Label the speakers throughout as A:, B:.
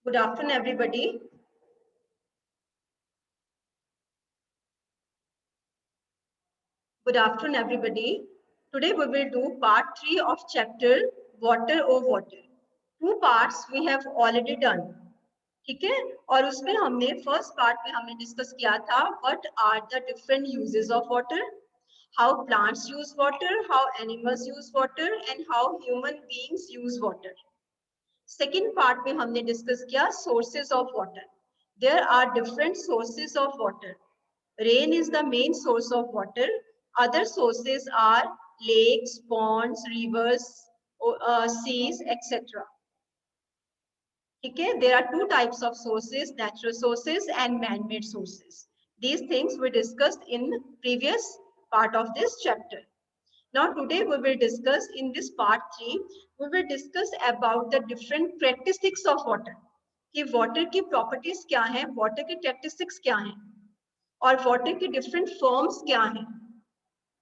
A: Good afternoon, everybody. Good afternoon, everybody. Today we will do part 3 of chapter Water O Water. Two parts we have already done. ठीक है, और उसमें हमने first part में हमने discuss किया था what are the different uses of water, how plants use water, how animals use water and how human beings use water. Second part में हमने डिस्कस किया sources of water. There are different sources of water. Rain is the main source of water. Other sources are lakes, ponds, rivers, seas, etc. ठीक है, there are two types of sources, natural sources and man-made sources. These things we discussed in previous part of this chapter. Now today we will discuss in this part 3, we will discuss about the different characteristics of water. कि water की properties क्या हैं, water की characteristics क्या हैं, और water की different forms क्या हैं.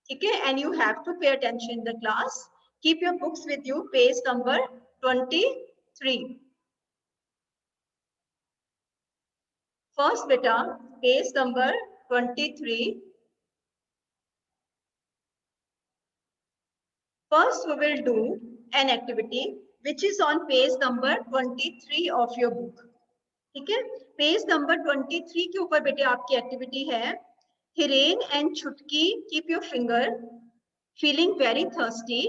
A: ठीक है, and you have to pay attention in the class. Keep your books with you, page number 23. First beta, page number 23. First, we will do an activity which is on page number 23 of your book. ठीक है, page number 23 के ऊपर बेटे आपकी activity है. Hiren and Chutki keep your finger. Feeling very thirsty.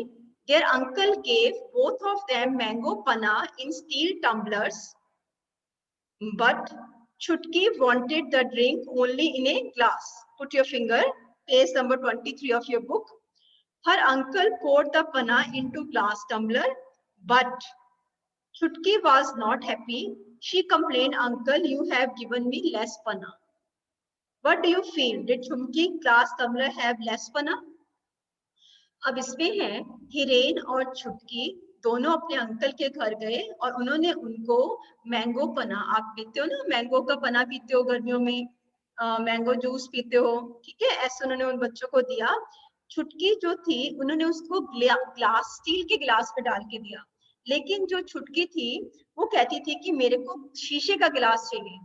A: There uncle gave both of them mango panna in steel tumblers, but Chutki wanted the drink only in a glass. Put your finger, page number 23 of your book. Her uncle poured the panna into glass tumbler, but Chutki was not happy. She complained, "Uncle, you have given me less panna." What do you feel? Did Chumki glass tumbler have less panna? अब इसमें है हिरेन और छुटकी दोनों अपने uncle के घर गए और उन्होंने उनको मैंगो पना, आप पीते हो ना, मैंगो का पना पीते हो गर्मियों में, मैंगो जूस पीते हो, ठीक है, ऐसे उन्होंने उन बच्चों को दिया. छुटकी जो थी उन्होंने उसको ग्लास, स्टील के ग्लास में डाल के दिया. लेकिन जो छुटकी थी वो कहती थी कि मेरे को शीशे का गिलास चाहिए.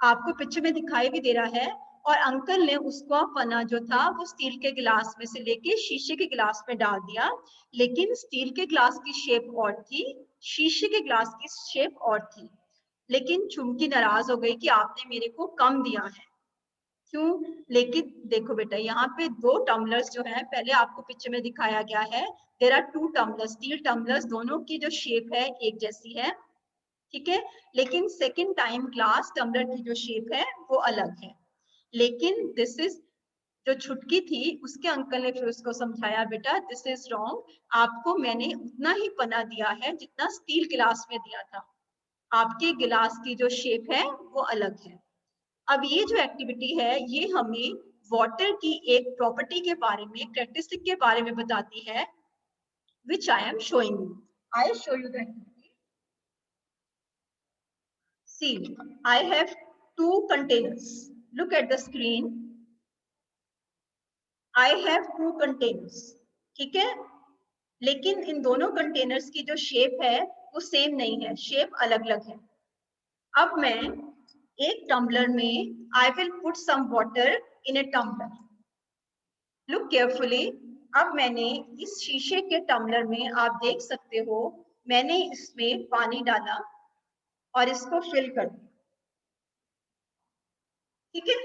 A: आपको पिक्चर में दिखाई भी दे रहा है. और अंकल ने उसको पना जो था वो स्टील के गिलास में से लेके शीशे के गिलास में डाल दिया. लेकिन स्टील के गिलास की शेप और थी, शीशे के गिलास की शेप और थी. लेकिन चुमकी नाराज हो गई कि आपने मेरे को कम दिया है. क्यों? लेकिन देखो बेटा, यहाँ पे दो टम्बलर्स जो है, पहले आपको पिक्चर में दिखाया गया है, there are two tumblers, steel tumblers, दोनों की जो शेप है एक जैसी है, ठीक है. लेकिन सेकंड टाइम ग्लास टम्बलर की जो शेप है वो अलग है. लेकिन दिस इज, जो छुटकी थी उसके अंकल ने फिर उसको समझाया, बेटा दिस इज रॉन्ग, आपको मैंने उतना ही पना दिया है जितना स्टील गिलास में दिया था, आपके गिलास की जो शेप है वो अलग है. अब ये जो एक्टिविटी है ये हमें वाटर की एक प्रॉपर्टी के बारे में, कैरेक्टरिस्टिक के बारे में बताती है, which I am showing you. I show you the activity. See, I have two containers. Look at the screen. I have two containers. ठीक है, लेकिन इन दोनों कंटेनर्स की जो शेप है वो सेम नहीं है, शेप अलग अलग है. अब मैं एक टम्बलर में I will put some water in a tumbler. Look carefully. अब मैंने इस शीशे के टम्बलर में, आप देख सकते हो, मैंने इसमें पानी डाला और इसको फिल कर दिया. ठीक है,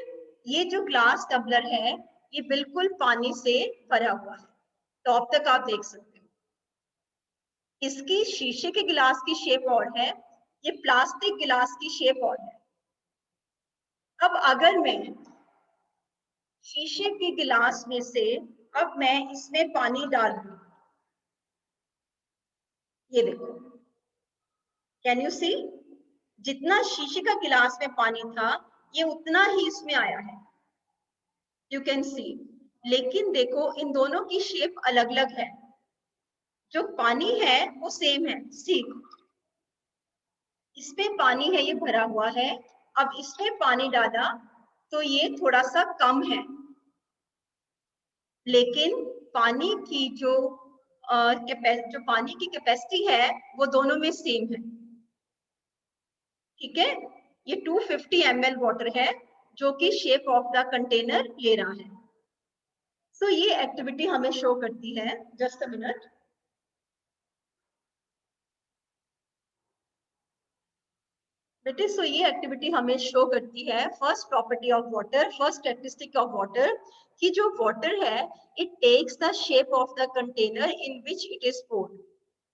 A: ये जो ग्लास टम्बलर है ये बिल्कुल पानी से भरा हुआ है, टॉप तक आप देख सकते हो. इसकी शीशे के गिलास की शेप और है, ये प्लास्टिक गिलास की शेप और है. अब अगर मैं शीशे के गिलास में से अब मैं इसमें पानी डाल दूं, ये देखो, कैन यू सी, जितना शीशे का गिलास में पानी था ये उतना ही इसमें आया है, यू कैन सी. लेकिन देखो इन दोनों की शेप अलग अलग है, जो पानी है वो सेम है. सी, इसमें पानी है, ये भरा हुआ है, अब इसमें पानी डाला तो ये थोड़ा सा कम है, लेकिन पानी की जो जो पानी की कैपेसिटी है वो दोनों में सेम है. ठीक है, ये 250 ml वाटर है जो कि शेप ऑफ द कंटेनर ले रहा है। सो ये एक्टिविटी हमें शो करती है, जस्ट अ मिनट। बेटे सो ये एक्टिविटी हमें शो करती है first property of water, first characteristic of water, कि जो वाटर है it takes the shape of the container in which it is poured.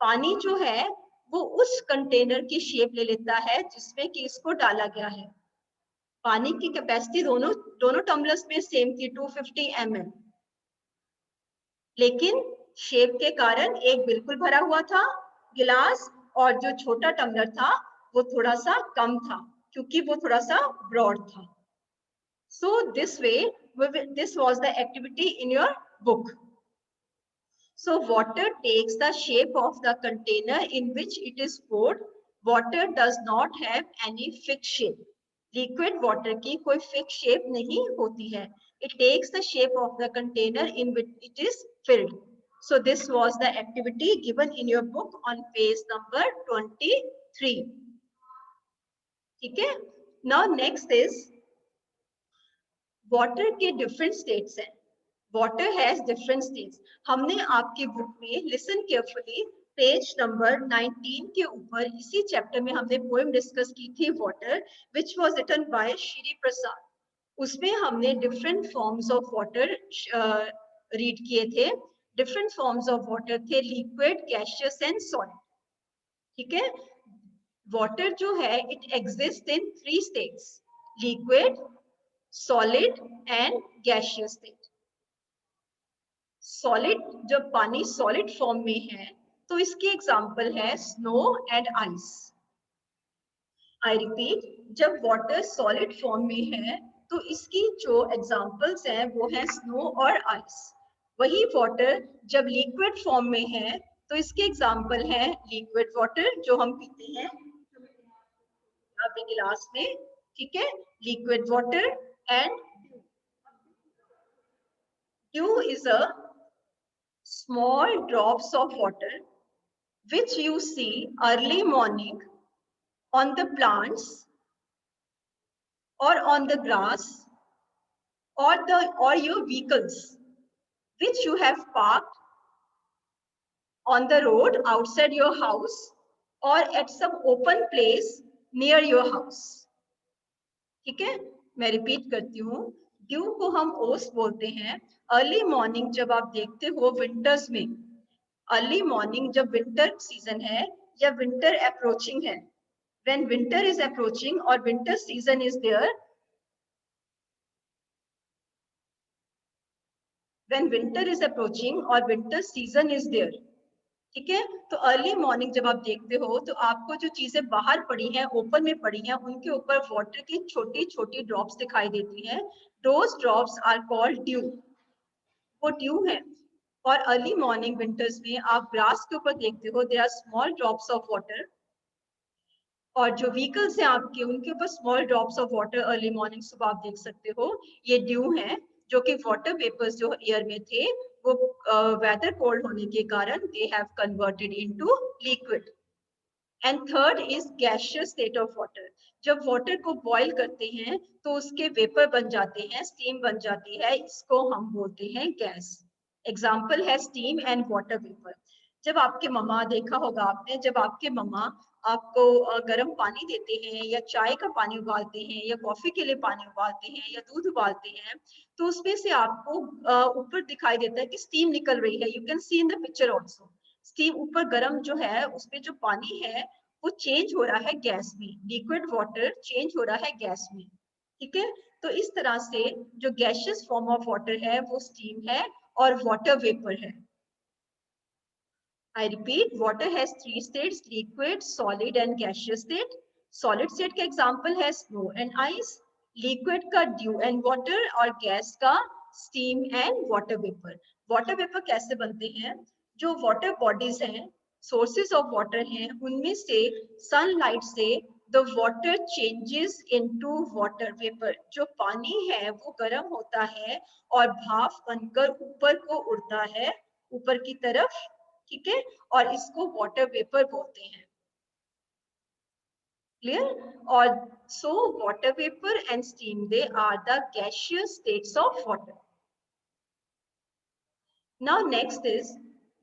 A: पानी जो है वो उस कंटेनर की शेप ले लेता है जिसमें कि इसको डाला गया है। पानी की कैपेसिटी दोनों दोनों टम्बलर्स में सेम थी 250 ml, लेकिन शेप के कारण एक बिल्कुल भरा हुआ था गिलास और जो छोटा टम्बलर था वो थोड़ा सा कम था क्योंकि वो थोड़ा सा ब्रॉड था। So this way, this was the activity in your book. So water takes the shape of the container in which it is poured. Water does not have any fixed shape. Liquid water की कोई fixed shape नहीं होती है. It takes the shape of the container in which it is filled. So this was the activity given in your book on page number 23. ठीक है? Now next is water के different states हैं। Water has different states. हमने आपके book में listen carefully page number 19 के ऊपर इसी चैप्टर में हमने पोएम डिस्कस की थी water, which was written by Shri Prasad. उसमें हमने different forms of water read किए थे। डिफरेंट फॉर्म्स ऑफ वाटर थे लिक्विड, गैसियस एंड सॉलिड। ठीक है, वाटर जो है it exist in 3 states, liquid, solid and gaseous state. Solid, जब पानी सॉलिड फॉर्म में है तो इसकी एग्जांपल है snow and ice. I repeat, जब वाटर सॉलिड फॉर्म में है तो इसकी जो एग्जांपल्स हैं वो है स्नो और आइस। वही वाटर जब लिक्विड फॉर्म में है तो इसके एग्जांपल है लिक्विड वाटर जो हम पीते हैं अपने गिलास में। ठीक है, liquid water and dew is a small drops of water which you see early morning on the plants or on the grass or your vehicles which you have parked on the road outside your house or at some open place near your house. ठीक है, मैं repeat करती हूँ, due को हम ओस बोलते हैं। अर्ली मॉर्निंग जब आप देखते हो विंटर्स में, अर्ली मॉर्निंग जब विंटर सीजन है या विंटर अप्रोचिंग है, when winter is approaching or winter season is there, when winter is approaching or winter season is there, ठीक है, तो अर्ली मॉर्निंग जब आप देखते हो तो आपको जो चीजें बाहर पड़ी हैं, ओपन में पड़ी हैं, उनके ऊपर वाटर की छोटी छोटी ड्रॉप्स दिखाई देती हैं। Those drops are called dew, वो ड्यू है। और अर्ली मॉर्निंग विंटर्स में आप ग्रास के ऊपर देखते हो there are small drops of water, और जो व्हीकल्स हैं आपके उनके ऊपर small drops of water early morning सुबह आप देख सकते हो। ये ड्यू है जो कि वाटर वेपर्स जो एयर में थे वो वेदर कोल्ड होने के कारण they have converted into liquid. And third is gaseous state of water. जब वाटर को बॉईल करते हैं तो उसके वेपर बन जाते हैं, स्टीम बन जाती है, इसको हम बोलते हैं गैस। एग्जाम्पल है स्टीम एंड वाटर वेपर। जब आपके मम्मा, देखा होगा आपने, जब आपके मम्मा आपको गर्म पानी देते हैं या चाय का पानी उबालते हैं या कॉफी के लिए पानी उबालते हैं या दूध उबालते हैं तो उसमें से आपको ऊपर दिखाई देता है कि स्टीम निकल रही है। You can see in the picture also, steam ऊपर गर्म जो है उसमें जो पानी है वो चेंज हो रहा है गैस में, लिक्विड वाटर चेंज हो रहा है गैस में। ठीक है, तो इस तरह से जो गैसियस फॉर्म ऑफ वाटर है वो स्टीम है और वाटर वेपर है। I repeat, water has 3 states: liquid, solid and gaseous state. Solid state का example है snow and ice, liquid का dew and water और gas का steam and water vapor. Water vapor कैसे बनते हैं? जो water bodies हैं, sources of water हैं, उनमें से sunlight से the water changes into water vapor. जो पानी है वो गर्म होता है और भाप बनकर ऊपर को उड़ता है, ऊपर की तरफ। ठीक है, और इसको वाटर वेपर बोलते हैं। Clear? Or so water vapor and steam, they are the gaseous states of water. Now next is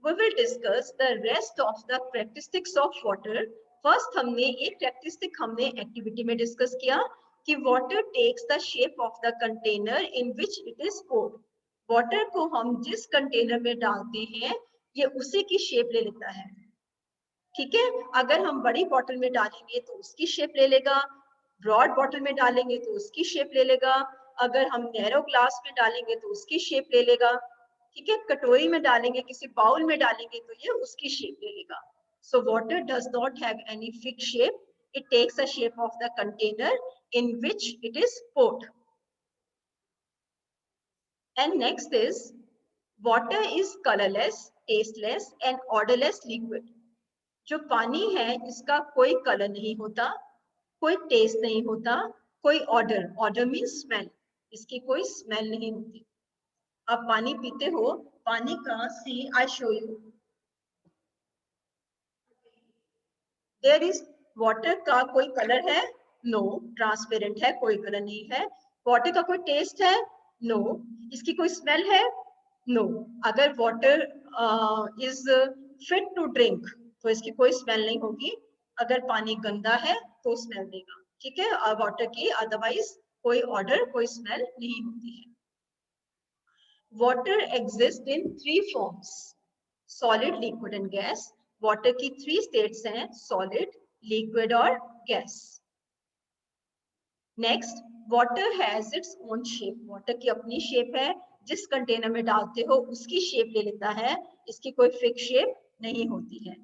A: we will discuss the rest of the characteristics of water. First हमने एक characteristic हमने activity में discuss किया कि water takes the shape of the container in which it is poured. Water को हम जिस container में डालते हैं ये उसी की shape ले लेता है. ठीक है, अगर हम बड़ी बॉटल में डालेंगे तो उसकी शेप ले लेगा, ब्रॉड बॉटल में डालेंगे तो उसकी शेप ले लेगा, अगर हम नैरो ग्लास में डालेंगे तो उसकी शेप ले लेगा. ठीक है, कटोरी में डालेंगे, किसी बाउल में डालेंगे तो ये उसकी शेप ले लेगा. So water does not have any fixed shape. It takes the shape of the container in which it is poured. And next is water is colorless, tasteless and odorless liquid. जो पानी है इसका कोई colour नहीं होता, कोई test नहीं होता, कोई ऑर्डर, ऑर्डर मीन्स स्मेल, इसकी कोई स्मेल नहीं होती. आप पानी पीते हो, पानी का see I show you, there is water का कोई कलर है? नो, ट्रांसपेरेंट है, कोई कलर नहीं है. वाटर का कोई टेस्ट है? नो. इसकी कोई स्मेल है? नो. अगर water is fit to drink तो इसकी कोई स्मेल नहीं होगी. अगर पानी गंदा है तो स्मेल देगा. ठीक है, वाटर की अदरवाइज कोई ऑर्डर, कोई स्मेल नहीं होती है. Water exist in 3 forms, solid, liquid and gas. Water की 3 स्टेट्स हैं, सॉलिड, लिक्विड और gas. Next, water has its own shape. Water की अपनी शेप है, जिस कंटेनर में डालते हो उसकी शेप ले लेता है, इसकी कोई फिक्स शेप नहीं होती है.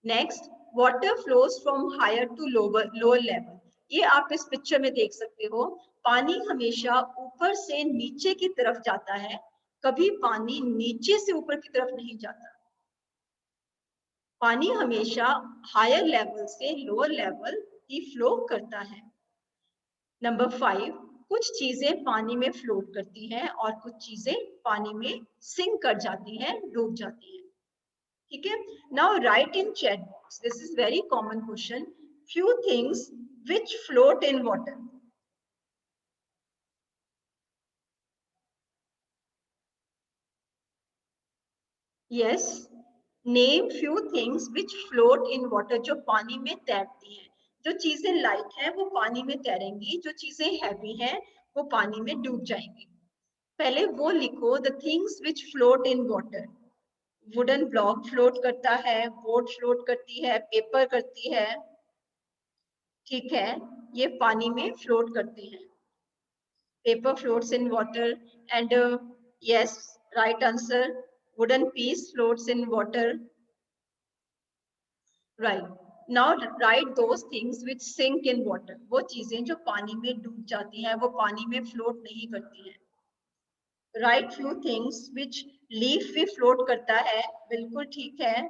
A: Next, water flows from higher to lower level. ये आप इस पिक्चर में देख सकते हो, पानी हमेशा ऊपर से नीचे की तरफ जाता है, कभी पानी नीचे से ऊपर की तरफ नहीं जाता. पानी हमेशा हायर लेवल से लोअर लेवल ही फ्लो करता है. नंबर 5, कुछ चीजें पानी में फ्लोट करती हैं और कुछ चीजें पानी में सिंक कर जाती हैं, डूब जाती हैं. ठीक है, now right in chat box, this is very common question, few things which float in water. Yes, name few things which float in water, जो पानी में तैरती हैं. जो चीजें लाइट हैं वो पानी में तैरेंगी, जो चीजें हैवी हैं वो पानी में डूब जाएंगी. पहले वो लिखो, the things which float in water. Wooden block float करता है, बोट फ्लोट करती है, पेपर करती है. ठीक है, ये पानी में फ्लोट करते हैं. Paper floats in water and yes, right answer, wooden piece floats in water. Right, now write those things which sink in water. वो चीजें जो पानी में डूब जाती हैं, वो पानी में फ्लोट नहीं करती हैं. Write few things which leaf भी फ्लोट करता है, बिल्कुल ठीक है.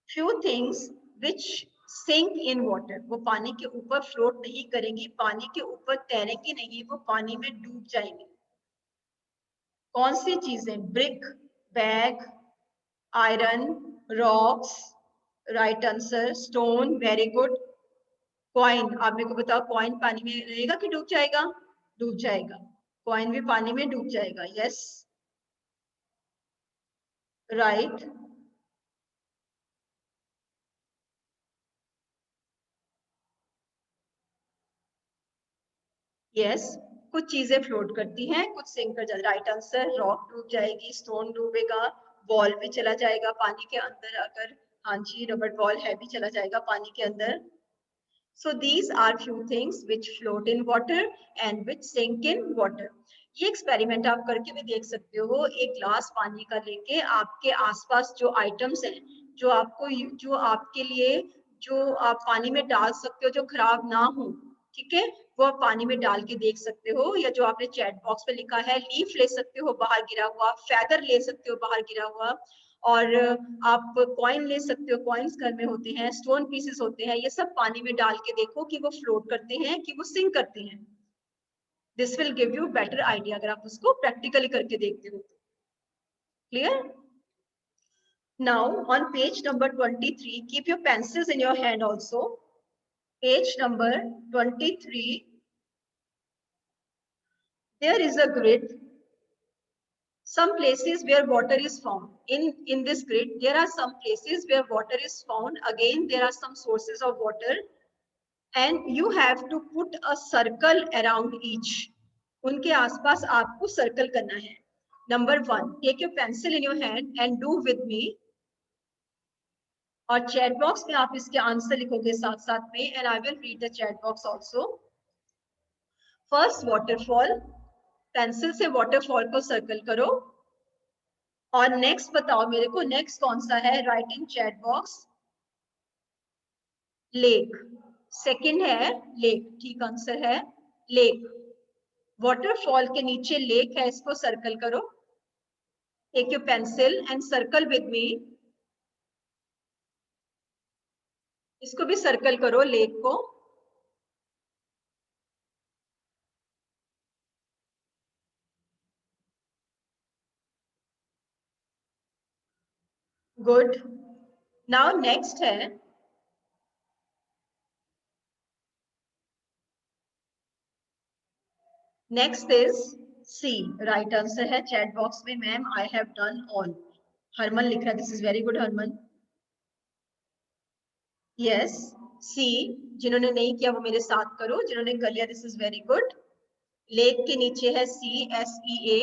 A: Few things which sink in water, वो पानी के ऊपर फ्लोट नहीं करेंगी, पानी के ऊपर तैरेंगी नहीं, वो पानी में डूब जाएंगी. कौन सी चीजें? Brick, bag, iron, rocks. Right answer, stone, very good. Coin, आप मेरे को बताओ, कॉइन पानी में रहेगा कि डूब जाएगा? डूब जाएगा. कॉइन भी पानी में डूब जाएगा. Yes, right. यस, कुछ चीजें फ्लोट करती हैं, कुछ सिंक कर जाती. राइट आंसर, रॉक डूब जाएगी, स्टोन डूबेगा, बॉल भी चला जाएगा पानी के अंदर, अगर हाँ जी रबड़ बॉल है भी चला जाएगा पानी के अंदर. So these are few things which float in water and which sink in water. ये एक्सपेरिमेंट आप करके भी देख सकते हो. एक ग्लास पानी का लेके आपके आसपास जो आइटम्स हैं, जो आपको, जो आपके लिए, जो आप पानी में डाल सकते हो, जो खराब ना हो, ठीक है, वो आप पानी में डाल के देख सकते हो. या जो आपने चैट बॉक्स पे लिखा है, लीफ ले सकते हो बाहर गिरा हुआ, फेदर ले सकते हो बाहर गिरा हुआ, और आप कॉइन ले सकते हो, कॉइन्स घर में होते हैं, स्टोन पीसेस होते हैं, ये सब पानी में डाल के देखो कि वो फ्लोट करते हैं कि वो सिंक करते हैं. This will give you better idea अगर आप उसको प्रैक्टिकली करके देखते हो. Clear? Now on page number 23, keep your pencils in your hand also. Page number 23, there is a grid. Some places where water is found. In this grid, there are some places where water is found. Again, there are some sources of water. And you have to put a circle around each. उनके आसपास आपको circle करना है. Number 1, take your pencil in your hand and do with me. और chat box में आप इसके answer लिखोगे साथ साथ में, and I will read the chat box also. First waterfall, pencil से waterfall को सर्कल करो. और नेक्स्ट बताओ मेरे को, नेक्स्ट कौन सा है? Write in chat box. Lake. Second है लेक, ठीक आंसर है लेक. वाटरफॉल के नीचे लेक है, इसको सर्कल करो. Take your pencil and circle with me. इसको भी सर्कल करो लेक को. गुड. नाउ नेक्स्ट है next is C. Right answer है चैट बॉक्स में. Ma'am I have done all. Harman लिख रहा है, this is very good Harman. Yes C. जिन्होंने नहीं किया वो मेरे साथ करो, जिन्होंने कर लिया this is very good. Lake के नीचे है CSEA.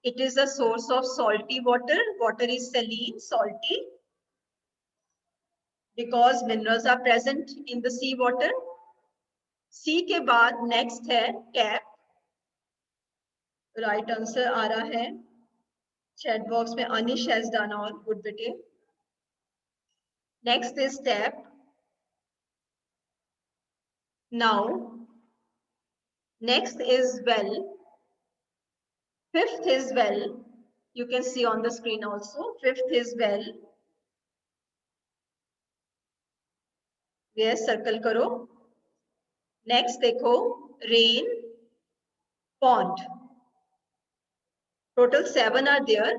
A: It is a source of salty water. Water is saline, salty, because minerals are present in the sea water. C के बाद next है tap. Right answer आ रहा है chat box में. Anish has done all. Good बेटे. Next is tap. Now next is well. Fifth is well. You can see on the screen also. Fifth is well. Yes, circle करो. Next देखो rain, pond. Total 7 are there.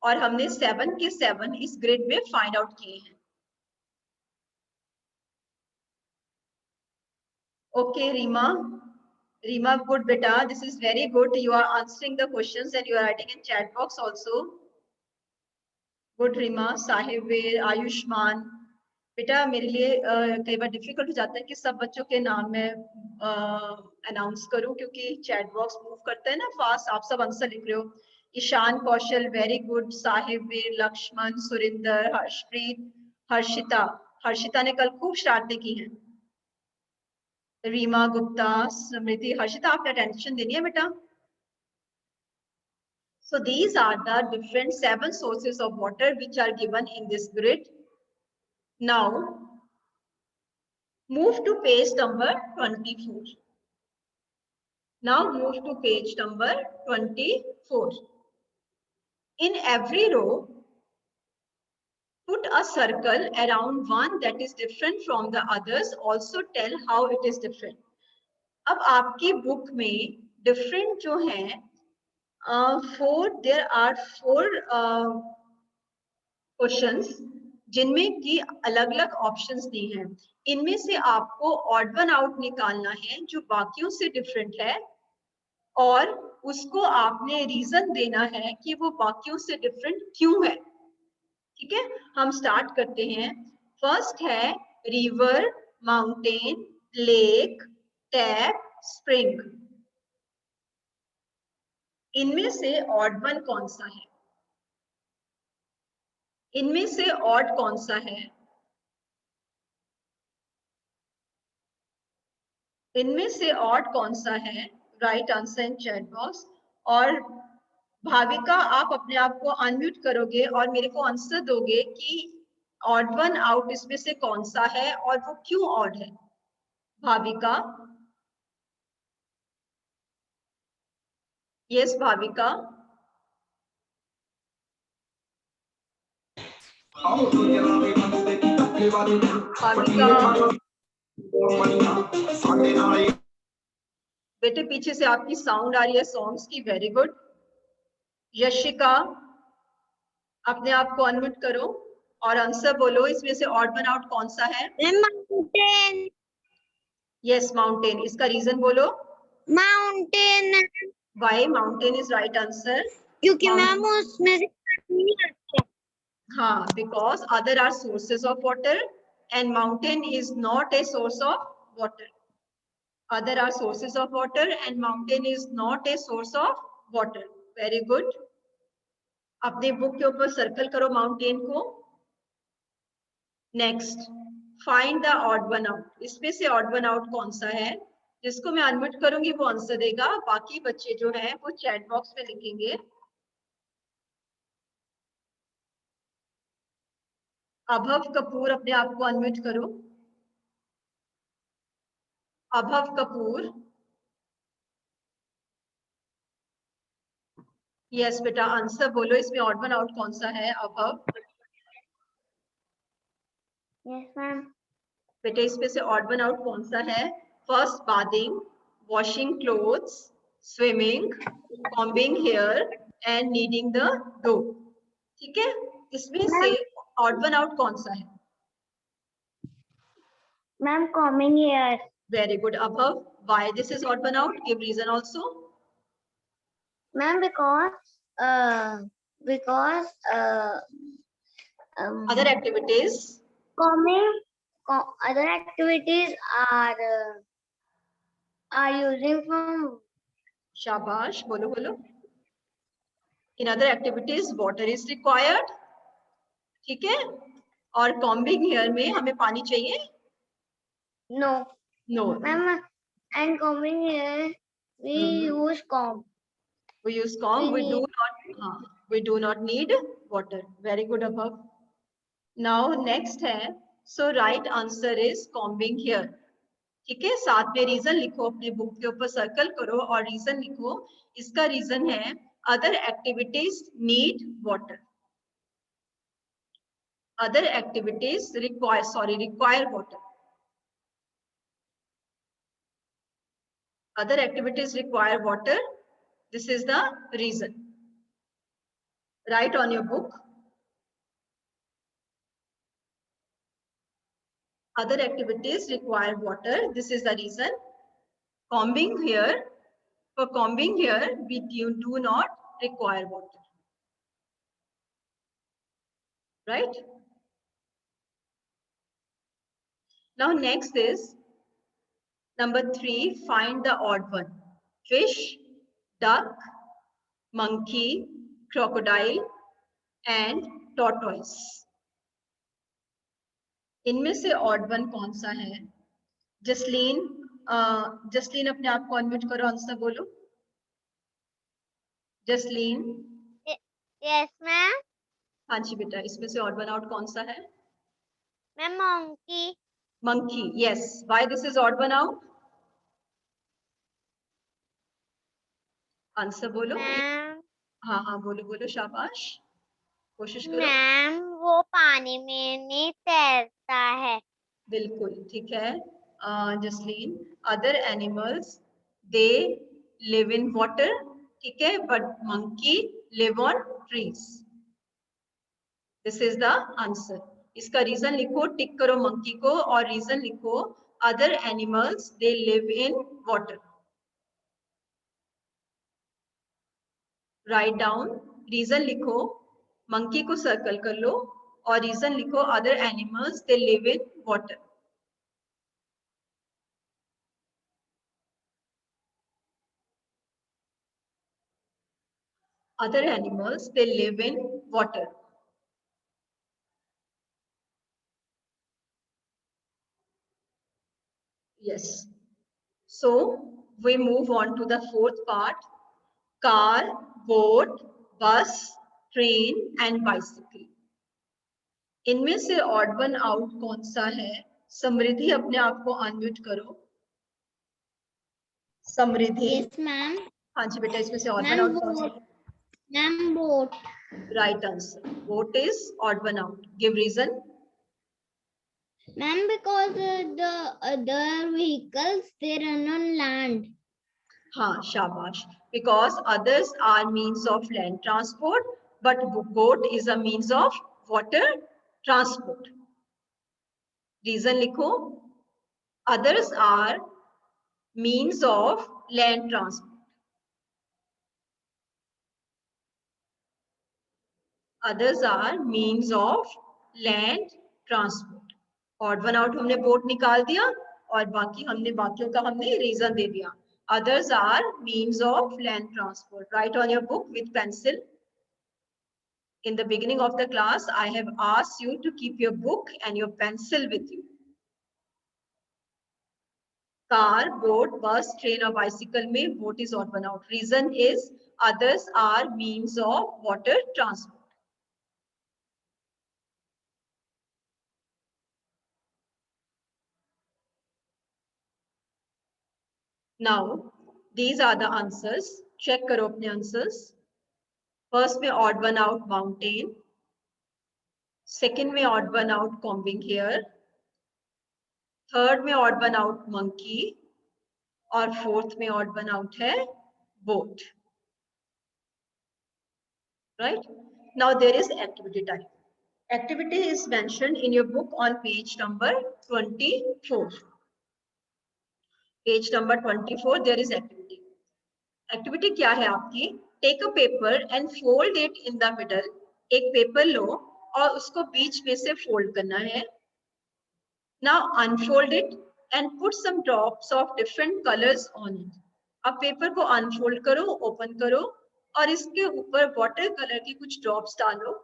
A: और हमने 7 के 7 इस grid में find out किए हैं. Okay, Rima. Rima, good beta. This is very good. You are answering the questions and you are writing in chat box also. Good Rima. Sahibir, Ayushman. बेटा मेरे लिए कई बार डिफिकल्ट हो जाता है कि सब बच्चों के नाम में अनाउंस करूं, क्योंकि चैट बॉक्स मूव करता है ना फास्ट. आप सब आंसर लिख रहे हो. ईशान कौशल वेरी गुड. साहिबवीर, लक्ष्मण, सुरिंदर, हर्षप्रीत, हर्षिता. हर्षिता ने कल खूब शरारतें की हैं. रीमा गुप्ता, स्मृति. हर्षिता आपने अटेंशन देनी है बेटा. So these are the different 7 sources of water which are given in this grid. Now move to page number 24. Now move to page number 24. In every row, put a circle around one that is different from the others. Also tell how it is different. अब आपकी book में different जो हैं, there are 4 questions जिनमें की अलग-अलग options दी हैं. इनमें से आपको ऑड वन आउट निकालना है जो बाकियों से डिफरेंट है, और उसको आपने रीजन देना है कि वो बाकियों से डिफरेंट क्यों है. ठीक है, हम स्टार्ट करते हैं. फर्स्ट है river, mountain, lake, tap, spring. इनमें से ऑड वन कौन सा है? इनमें से ऑड कौन सा है? इनमें से ऑड कौन सा है? Right answer in chat box. और भाविका आप अपने आप को अनम्यूट करोगे और मेरे को आंसर दोगे कि ऑड वन आउट इसमें से कौन सा है और वो क्यों ऑड है. भाविका. यस भाविका. बेटे पीछे से आपकी साउंड आ रही है सॉन्ग्स की. Very good. यशिका. अपने आप को अनम्यूट करो और आंसर बोलो, इसमें से ऑड वन आउट कौन सा है?
B: माउंटेन।
A: Yes, mountain. इसका रीजन बोलो।
B: Mountain.
A: Why mountain is right answer?
B: क्योंकि मैम उसमें से पानी नहीं आता।
A: हाँ, because other are sources of water and mountain is not a source of water. Other are sources of water and mountain is not a source of water. Very good. अपने book के ऊपर circle करो mountain को। Next, find the odd one out. इसमें से odd one out कौन सा है? जिसको मैं अनम्यूट करूंगी वो आंसर देगा, बाकी बच्चे जो हैं वो चैट बॉक्स में लिखेंगे। अभव कपूर, अपने आप को अनम्यूट करो। अभव कपूर। यस बेटा, आंसर बोलो, इसमें ऑड वन आउट कौन सा है अभव?
B: Yes ma'am.
A: बेटा इसमें से ऑड वन आउट कौन सा है? First, bathing, washing clothes, swimming, combing hair and kneading the dough. ठीक है, इसमें से ऑड वन आउट कौन सा है?
B: Ma'am combing hair.
A: Very good Abhav. Why this is odd one out? Give reason also.
B: Ma'am because
A: other activities.
B: common other activities are using from।
A: शाबाश, बोलो बोलो। In other activities water is required. ठीक है, और combing hair में हमें पानी चाहिए?
B: No
A: no
B: ma'am, and combing hair we use comb।
A: we use comb, we do not, we do not need water. Very good above. Now next है, so right answer is combing hair. ठीक है, साथ में reason लिखो, अपने book के ऊपर circle करो और रीजन लिखो। इसका रीजन है other activities need water, other activities require water, other activities require water. This is the reason. Write on your book. Other activities require water. This is the reason. Combing hair. For combing hair, we do not require water. Right? Now next is number 3. Find the odd one. Fish, duck, monkey, crocodile, and tortoise. इनमें से odd one कौन सा है? जसलीन, जसलीन अपने आप को unmute करो, answer बोलो। जसलीन।
B: Yes ma'am.
A: हाँ जी बेटा, इसमें से ऑड वन आउट कौन सा है?
B: Ma'am monkey।
A: Monkey, yes. Why this is odd one out? Answer बोलो।
B: मैम
A: हाँ हाँ, बोलो बोलो, शाबाश, कोशिश करो।
B: मैम वो पानी में नहीं तैरता है।
A: बिल्कुल ठीक है Jasleen. Other animals they live in water, ठीक है, but monkey live on trees. This is the answer. इसका रीजन लिखो, टिक करो मंकी को और रीजन लिखो other animals they live in water. Write down, reason लिखो, मंकी को सर्कल कर लो और रीजन लिखो other animals they live in water. Other animals they live in water. Yes. So we move on to the fourth part. Car, boat, bus, train and bicycle. इनमें से odd one out कौन सा है? समृद्धि, अपने आप को unmute करो। Samriddhi.
B: Yes ma'am.
A: हाँ जी बेटा, इसमें से ऑड वन आउट कौन सा है?
B: Ma'am boat.
A: Right answer, boat is odd one out. Give reason.
B: Ma'am, because the other vehicles they run on land.
A: हाँ शाबाश, because others are means of land transport but boat is a means of water transport. Reason लिखो, others are means of land transport. Others are means of land transport. Odd one out हमने boat निकाल दिया और बाकियों का हमने reason दे दिया. Others are means of land transport. Write on your book with pencil. In the beginning of the class, I have asked you to keep your book and your pencil with you. Car, boat, bus, train or bicycle में boat is odd one out. Reason is others are means of water transport. Now, these are the answers. Check करो अपने answers. First में odd one out mountain. Second में odd one out combing hair. Third में odd one out monkey. और fourth में odd one out है boat. Right? Now there is activity type. Activity is mentioned in your book on page number 24. Page number 24, there is activity. Activity क्या है आपकी? Take a paper and fold it in the middle. एक paper लो और उसको बीच में से fold करना है. Now unfold it and put some drops of different colors on it. अब paper को unfold करो, open करो और इसके ऊपर water color की कुछ drops डालो.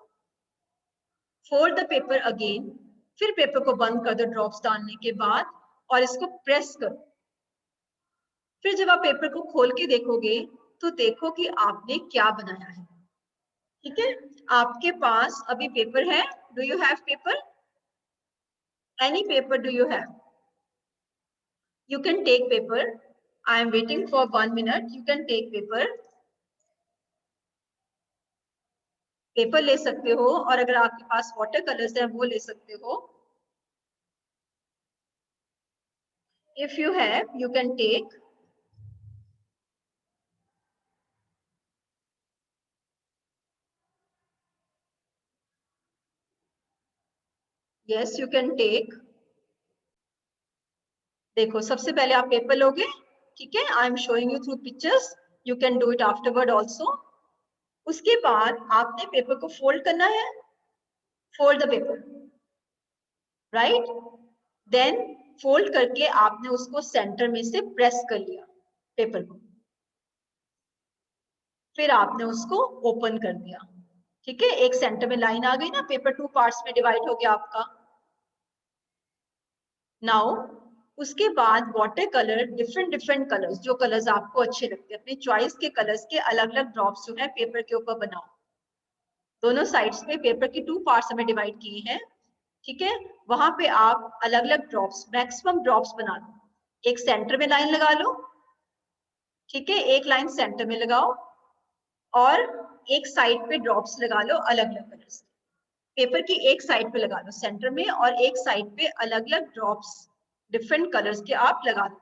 A: Fold the paper again. फिर paper को बंद कर दो drops डालने के बाद और इसको press करो. फिर जब आप पेपर को खोल के देखोगे तो देखो कि आपने क्या बनाया है. ठीक है, आपके पास अभी पेपर है. Do you have paper? Any paper do you have? You can take paper. I am waiting for 1 minute. You can take paper. Paper ले सकते हो और अगर आपके पास वाटर कलर्स है वो ले सकते हो. If you have, you can take. Yes, you can take. देखो सबसे पहले आप पेपर लोगे. ठीक है, I am showing you through pictures. You can do it afterward also. उसके बाद आपने पेपर को फोल्ड करना है. Fold the paper. Right. Then fold करके आपने उसको सेंटर में से प्रेस कर लिया पेपर को. फिर आपने उसको ओपन कर दिया. ठीक है, एक सेंटर में लाइन आ गई ना. पेपर 2 पार्ट्स में डिवाइड हो गया आपका. नाउ उसके बाद वाटर कलर, डिफरेंट कलर्स, जो कलर्स आपको अच्छे लगते हैं अपनी चॉइस के कलर्स के अलग अलग ड्रॉप्स जो है पेपर के ऊपर बनाओ. दोनों साइड्स पे पेपर की 2 पार्ट्स में डिवाइड किए हैं. ठीक है, वहां पे आप अलग अलग ड्रॉप्स, मैक्सिमम ड्रॉप्स बना लो. एक सेंटर में लाइन लगा लो. ठीक है, एक लाइन सेंटर में लगाओ और एक साइड पे ड्रॉप्स लगा लो अलग अलग कलर्स. पेपर की एक साइड पे लगा लो सेंटर में और एक साइड पे अलग अलग ड्रॉप्स डिफरेंट कलर्स के आप लगा दो.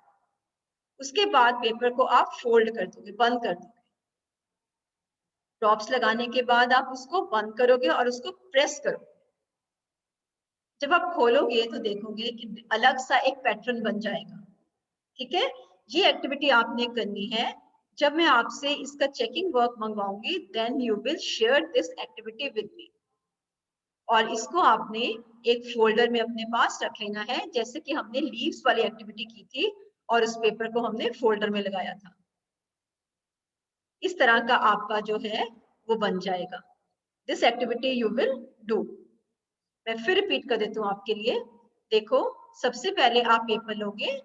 A: उसके बाद पेपर को आप फोल्ड कर दोगे, बंद कर दोगे. ड्रॉप्स लगाने के बाद आप उसको बंद करोगे और उसको प्रेस करोगे. जब आप खोलोगे तो देखोगे कि अलग सा एक पैटर्न बन जाएगा. ठीक है, ये एक्टिविटी आपने करनी है. जब मैं आपसे इसका चेकिंग वर्क मंगवाऊंगी then you will share this activity with me. और इसको आपने एक फोल्डर में अपने पास रख लेना है, जैसे कि हमने लीव्स वाली एक्टिविटी की थी और उस पेपर को हमने फोल्डर में लगाया था. इस तरह का आपका जो है वो बन जाएगा. This activity you will do. मैं फिर रिपीट कर देती हूँ आपके लिए. देखो सबसे पहले आप पेपर लोगे,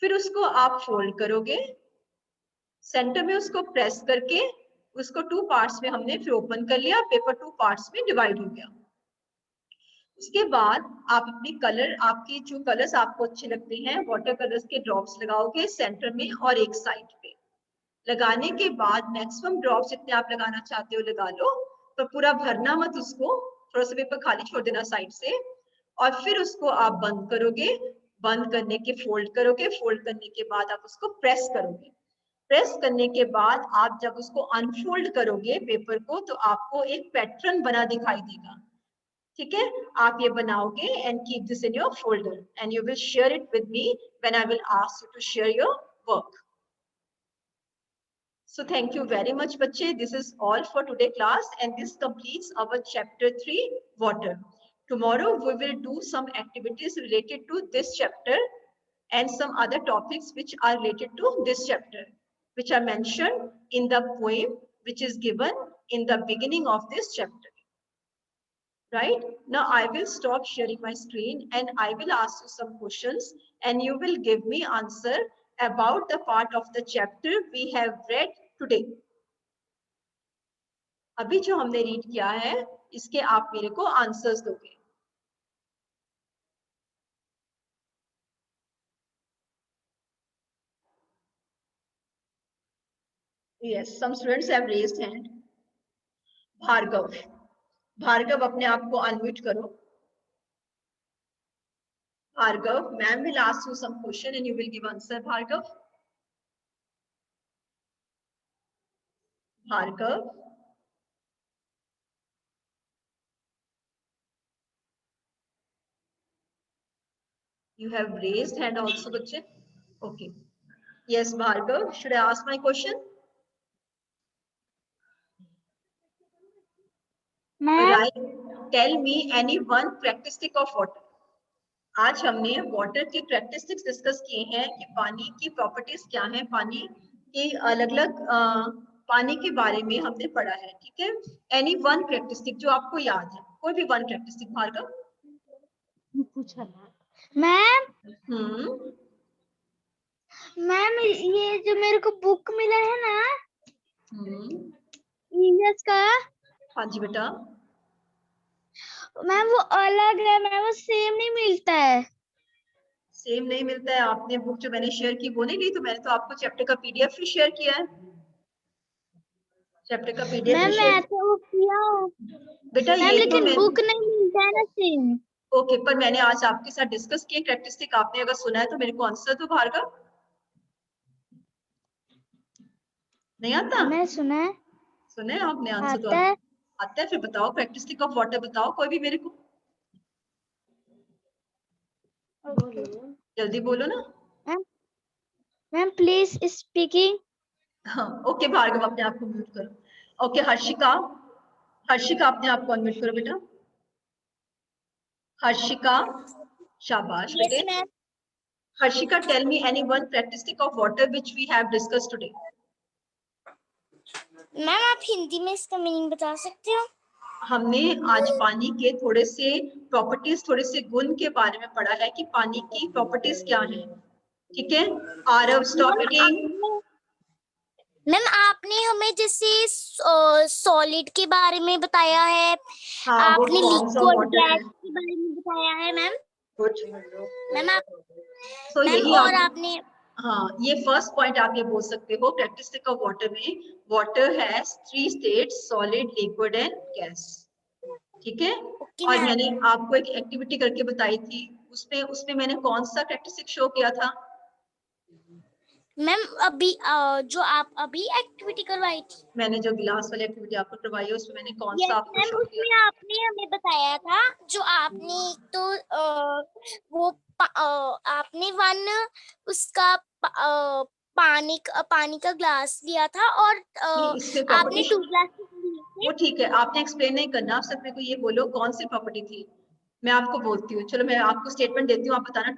A: फिर उसको आप फोल्ड करोगे, सेंटर में उसको प्रेस करके उसको 2 पार्ट्स में हमने फिर ओपन कर लिया. पेपर 2 पार्ट्स में डिवाइड हो गया. उसके बाद आप अपनी कलर, आपकी जो कलर्स आपको अच्छे लगते हैं वाटर कलर्स के ड्रॉप्स लगाओगे सेंटर में और एक साइड पे. लगाने के बाद मैक्सिमम ड्रॉप्स जितने आप लगाना चाहते हो लगा लो, पर पूरा भरना मत उसको. थोड़ा सा पेपर खाली छोड़ देना साइड से. और फिर उसको आप बंद करोगे. बंद करने के फोल्ड करोगे. फोल्ड करने के बाद आप उसको प्रेस करोगे. प्रेस करने के बाद आप जब उसको अनफोल्ड करोगे पेपर को तो आपको एक पैटर्न बना दिखाई देगा। ठीक है, आप ये बनाओगे and keep this in your folder and you will share it with me when I will ask you to share your work. So thank you very much, बच्चे. This is all for today class and this completes our chapter 3 water. Tomorrow we will do some activities related to this chapter and some other topics which are related to this chapter, which are mentioned in the poem which is given in the beginning of this chapter. Right? Now I will stop sharing my screen and I will ask you some questions and you will give me answer about the part of the chapter we have read today. अभी जो हमने read किया है इसके आप मेरे को answers दोगे. Yes, some students have raised hand. Bhargava, Bhargava अपने आप को अनम्यूट करो. Bhargav, ma'am will ask you some question and you will give answer. Bhargav. Bhargav. You have raised hand also, बच्चे. Okay. Yes, Bhargav. Should I ask my question?
B: Ma'am.
A: Tell me any one characteristic of water. आज हमने water की characteristics discuss किए हैं कि पानी की properties क्या हैं, पानी की अलग-अलग पानी के बारे में हमने पढ़ा है. ठीक है, एनी वन कैरेक्टरिस्टिक जो आपको याद है, कोई भी वन कैरेक्टरिस्टिक. भार्गव
B: पूछा मैम. मैम ये जो मेरे को बुक मिला है ना इंग्लिश का.
A: हाँ जी बेटा.
B: मैम वो अलग है मैम, वो सेम नहीं मिलता है.
A: सेम नहीं मिलता है. आपने बुक जो मैंने शेयर की वो नहीं ली, तो मैंने तो आपको चैप्टर का पीडीएफ भी शेयर किया है. चैप्टर का पीडीएफ
B: मैम
A: भी शेयर
B: मैं तो किया
A: बेटा.
B: मैम,
A: ये
B: लेकिन
A: तो
B: बुक नहीं मिलता है ना सेम.
A: ओके, पर मैंने आज आपके साथ डिस्कस किए कैरेक्टरिस्टिक. आपने अगर सुना है तो मेरे को आंसर दो. भार्गव नहीं आता?
B: मैं सुना है.
A: सुना है आपने? आंसर दो. आता है? फिर बताओ कैरेक्टरिस्टिक ऑफ वाटर बताओ कोई भी मेरे को. जल्दी बोलो ना.
B: Ma'am please speaking.
A: हाँ ओके. भार्गव अपने आप को म्यूट करो. ओके, हर्षिका. हर्षिका अपने आप को अनम्यूट करो बेटा. हर्षिका, शाबाश बेटे. Harshika, tell me any one characteristic of water which we have discussed today.
B: Ma'am आप हिंदी में इसका मीनिंग बता सकते हो?
A: हमने आज पानी के थोड़े से प्रॉपर्टीज, थोड़े से गुण के बारे में पढ़ा है कि पानी की प्रॉपर्टीज क्या हैं. ठीक है, आरव स्टॉप इटिंग.
B: मैम आपने हमें जैसे सॉलिड के बारे में बताया है.
A: हाँ,
B: आपने लिक्विड गैस के बारे में बताया है मैम. मैम आप
A: तो यही
B: और आपने
A: हाँ, ये फर्स्ट पॉइंट आप ये बोल सकते हो कैरेक्टरिस्टिक ऑफ वाटर में. Water has 3 states, solid, liquid and gas. ठीक है. और मैंने आपको एक एक्टिविटी करके बताई थी, उसमें मैंने कौन सा कैरेक्टरिस्टिक शो किया था?
B: मैम अभी जो आप अभी एक्टिविटी करवाई थी,
A: मैंने जो गिलास वाली एक्टिविटी आपको करवाई है उसमें मैंने कौन सा आपको शो किया?
B: उसमें आपने हमें बताया था जो आपने तो वो आपने उसका पानी का ग्लास लिया था और आपने 2 ग्लास लिए थे.
A: वो ठीक है, आपने एक्सप्लेन नहीं करना. आप सिर्फ मेरे को ये बोलो कौन सी प्रॉपर्टी थी. मैं आपको बोलती हूँ. चलो मैं आपको स्टेटमेंट देती हूँ, आप बताना